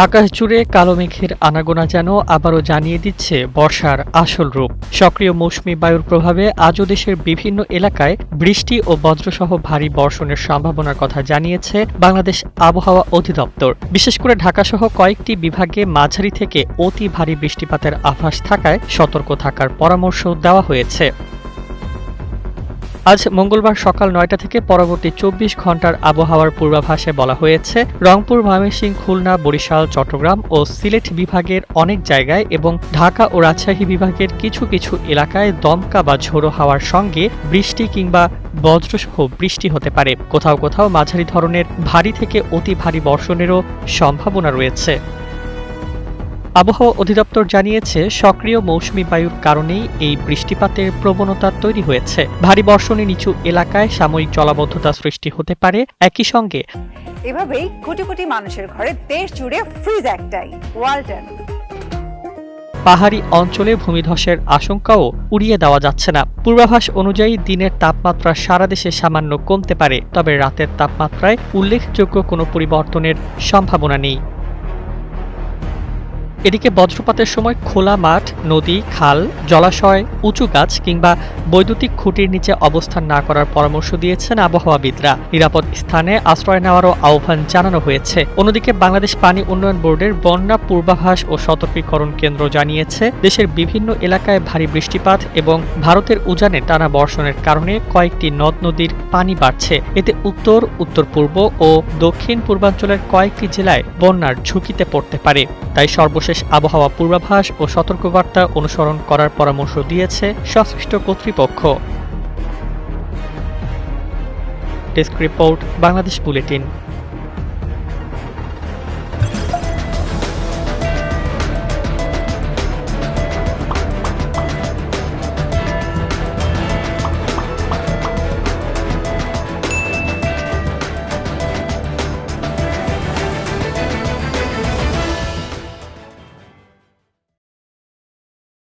আকাশ জুড়ে কালো মেঘের আনাগোনা যেন আবারও জানিয়ে দিচ্ছে বর্ষার আসল রূপ। সক্রিয় মৌসুমি বায়ুর প্রভাবে আজও দেশের বিভিন্ন এলাকায় বৃষ্টি ও বজ্রসহ ভারী বর্ষণের সম্ভাবনার কথা জানিয়েছে বাংলাদেশ আবহাওয়া অধিদপ্তর। বিশেষ করে ঢাকাসহ কয়েকটি বিভাগে মাঝারি থেকে অতি ভারী বৃষ্টিপাতের আভাস থাকায় সতর্ক থাকার পরামর্শ দেওয়া হয়েছে। আজ মঙ্গলবার সকাল ৯টা থেকে পরবর্তী ২৪ ঘন্টার আবহাওয়ার পূর্বাভাসে বলা হয়েছে, রংপুর, ময়মনসিংহ, খুলনা, বরিশাল, চট্টগ্রাম ও সিলেট বিভাগের অনেক জায়গায় এবং ঢাকা ও রাজশাহী বিভাগের কিছু কিছু এলাকায় দমকা বা ঝোড়ো হাওয়ার সঙ্গে বৃষ্টি কিংবা বজ্রসহ বৃষ্টি হতে পারে। কোথাও কোথাও মাঝারি ধরনের ভারী থেকে অতি ভারী বর্ষণেরও সম্ভাবনা রয়েছে। আবহাওয়া অধিদপ্তর জানিয়েছে, সক্রিয় মৌসুমি বায়ুর কারণেই এই বৃষ্টিপাতের প্রবণতা তৈরি হয়েছে। ভারী বর্ষণে নিচু এলাকায় সাময়িক জলাবদ্ধতা সৃষ্টি হতে পারে। একই সঙ্গে এভাবেই কোটি কোটি মানুষের ঘরে দেশ জুড়ে ফ্রিজ একটাই, ওয়ালটন। পাহাড়ি অঞ্চলে ভূমিধসের আশঙ্কাও উড়িয়ে দেওয়া যাচ্ছে না। পূর্বাভাস অনুযায়ী দিনের তাপমাত্রা সারা দেশে সামান্য কমতে পারে, তবে রাতের তাপমাত্রায় উল্লেখযোগ্য কোনো পরিবর্তনের সম্ভাবনা নেই। এদিকে বজ্রপাতের সময় খোলা মাঠ, নদী, খাল, জলাশয়, উঁচু গাছ কিংবা বৈদ্যুতিক খুঁটির নিচে অবস্থান না করার পরামর্শ দিয়েছেন আবহাওয়াবিদরা। নিরাপদ স্থানে আশ্রয় নেওয়ারও আহ্বান জানানো হয়েছে। অন্যদিকে বাংলাদেশ পানি উন্নয়ন বোর্ডের বন্যা পূর্বাভাস ও সতর্কীকরণ কেন্দ্র জানিয়েছে, দেশের বিভিন্ন এলাকায় ভারী বৃষ্টিপাত এবং ভারতের উজানে টানা বর্ষণের কারণে কয়েকটি নদ নদীর পানি বাড়ছে। এতে উত্তর, উত্তর পূর্ব ও দক্ষিণ পূর্বাঞ্চলের কয়েকটি জেলায় বন্যার ঝুঁকিতে পড়তে পারে। তাই সর্বশেষ আবহাওয়া পূর্বাভাস ও সতর্কবার্তা অনুসরণ করার পরামর্শ দিয়েছে সংশ্লিষ্ট কর্তৃপক্ষ। Desk report, Bangladesh bulletin.